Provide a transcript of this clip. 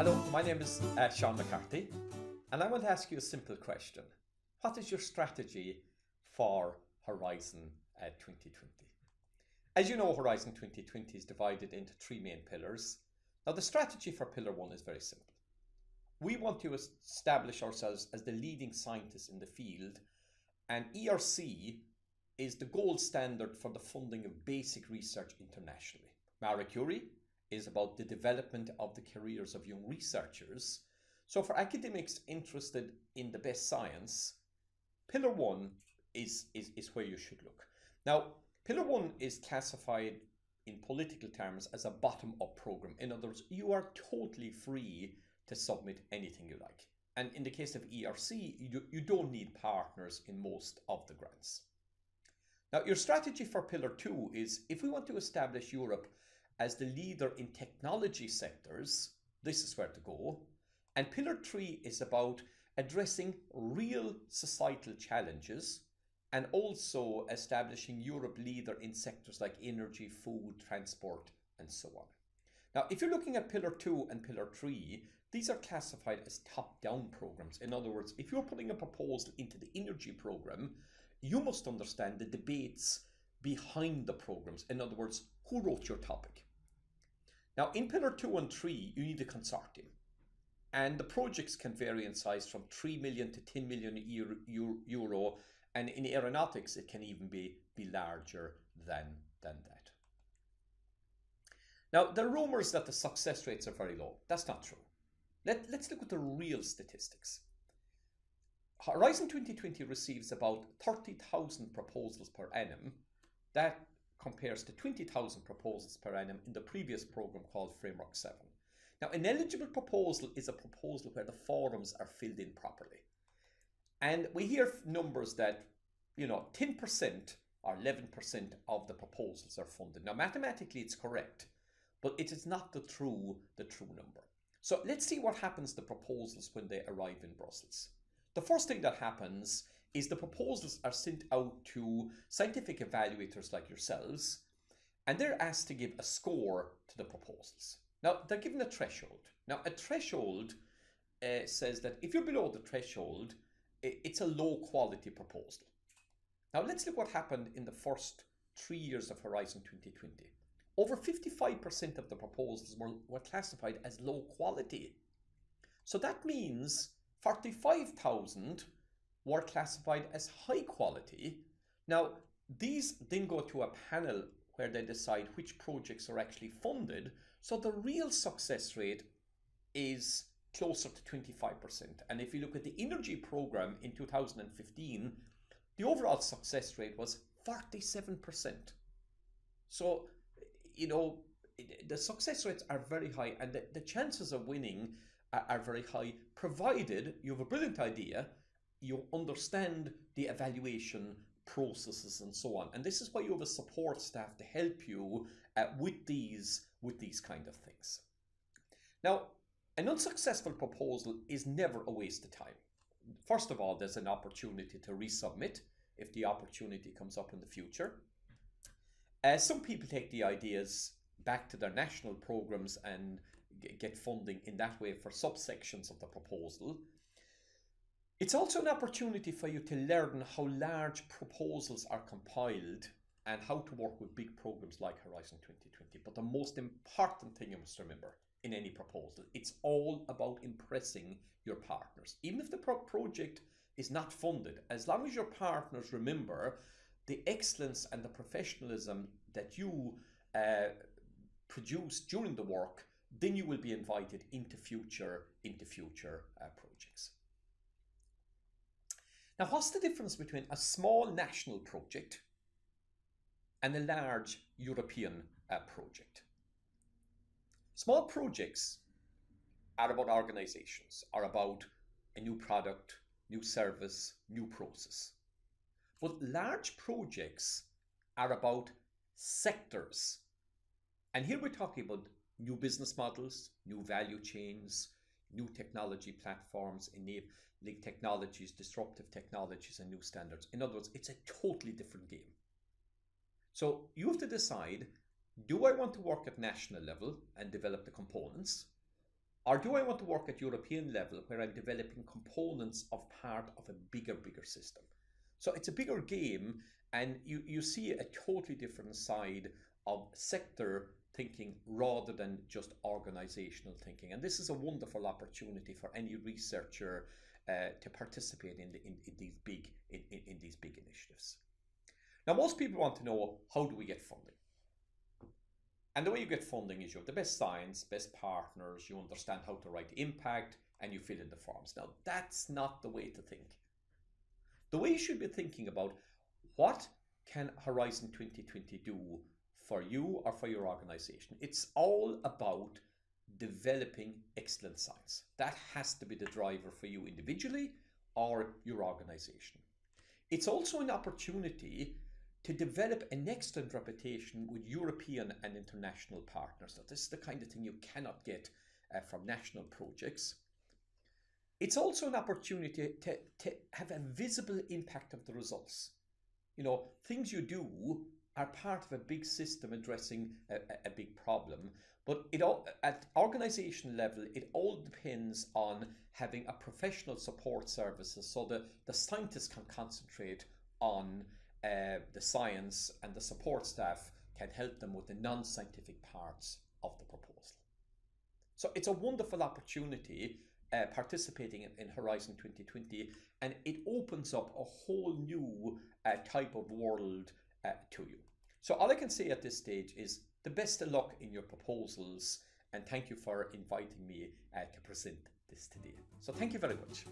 Hello, my name is Seán McCarthy, and I want to ask you a simple question. What is your strategy for Horizon 2020? As you know, Horizon 2020 is divided into three main pillars. Now, the strategy for Pillar 1 is very simple. We want to establish ourselves as the leading scientists in the field, and ERC is the gold standard for the funding of basic research internationally. Marie Curie is about the development of the careers of young researchers. So for academics interested in the best science, Pillar 1 is where you should look. Now, Pillar 1 is classified in political terms as a bottom-up program. In other words, you are totally free to submit anything you like. And in the case of ERC, you don't need partners in most of the grants. Now, your strategy for Pillar 2 is, if we want to establish Europe as the leader in technology sectors, this is where to go. And Pillar 3 is about addressing real societal challenges and also establishing Europe leader in sectors like energy, food, transport, and so on. Now, if you're looking at Pillar 2 and Pillar 3, these are classified as top-down programs. In other words, if you're putting a proposal into the energy program, you must understand the debates behind the programs. In other words, who wrote your topic? Now, in Pillar 2 and 3, you need a consortium. And the projects can vary in size from 3 million to 10 million euro. And in aeronautics, it can even be larger than that. Now, there are rumors that the success rates are very low. That's not true. Let's look at the real statistics. Horizon 2020 receives about 30,000 proposals per annum. That compares to 20,000 proposals per annum in the previous program called Framework 7. Now, an eligible proposal is a proposal where the forums are filled in properly. And we hear numbers that, 10% or 11% of the proposals are funded. Now, mathematically, it's correct, but it is not the true number. So let's see what happens to proposals when they arrive in Brussels. The first thing that happens is the proposals are sent out to scientific evaluators like yourselves, and they're asked to give a score to the proposals. Now, they're given a threshold. Now, a threshold says that if you're below the threshold, it's a low quality proposal. Now, let's look what happened in the first 3 years of Horizon 2020. Over 55% of the proposals were classified as low quality. So that means 45,000 were classified as high quality. Now, these then go to a panel where they decide which projects are actually funded. So the real success rate is closer to 25%. And if you look at the energy program in 2015, the overall success rate was 47%. So, the success rates are very high, and the chances of winning are very high, provided you have a brilliant idea, you understand the evaluation processes and so on. And this is why you have a support staff to help you with these kind of things. Now, an unsuccessful proposal is never a waste of time. First of all, there's an opportunity to resubmit if the opportunity comes up in the future. Some people take the ideas back to their national programs and get funding in that way for subsections of the proposal. It's also an opportunity for you to learn how large proposals are compiled and how to work with big programs like Horizon 2020. But the most important thing you must remember in any proposal, it's all about impressing your partners. Even if the project is not funded, as long as your partners remember the excellence and the professionalism that you produce during the work, then you will be invited into future projects. Now, what's the difference between a small national project and a large European project? Small projects are about organizations, are about a new product, new service, new process. But large projects are about sectors. And here we're talking about new business models, new value chains, new technology platforms, enabling technologies, disruptive technologies, and new standards. In other words, it's a totally different game. So you have to decide, do I want to work at national level and develop the components? Or do I want to work at European level where I'm developing components of part of a bigger system? So it's a bigger game, and you see a totally different side of sector thinking rather than just organizational thinking. And this is a wonderful opportunity for any researcher to participate in these big initiatives. Now, most people want to know, how do we get funding? And the way you get funding is you have the best science, best partners, you understand how to write impact, and you fill in the forms. Now, that's not the way to think. The way you should be thinking about, what can Horizon 2020 do for you or for your organization? It's all about developing excellent science. That has to be the driver for you individually or your organization. It's also an opportunity to develop an excellent reputation with European and international partners. Now, this is the kind of thing you cannot get from national projects. It's also an opportunity to have a visible impact of the results. You know, things you do are part of a big system addressing a big problem, but at organizational level, it all depends on having a professional support services so that the scientists can concentrate on the science, and the support staff can help them with the non-scientific parts of the proposal. So it's a wonderful opportunity participating in Horizon 2020, and it opens up a whole new type of world to you. So all I can say at this stage is the best of luck in your proposals, and thank you for inviting me to present this today. So thank you very much.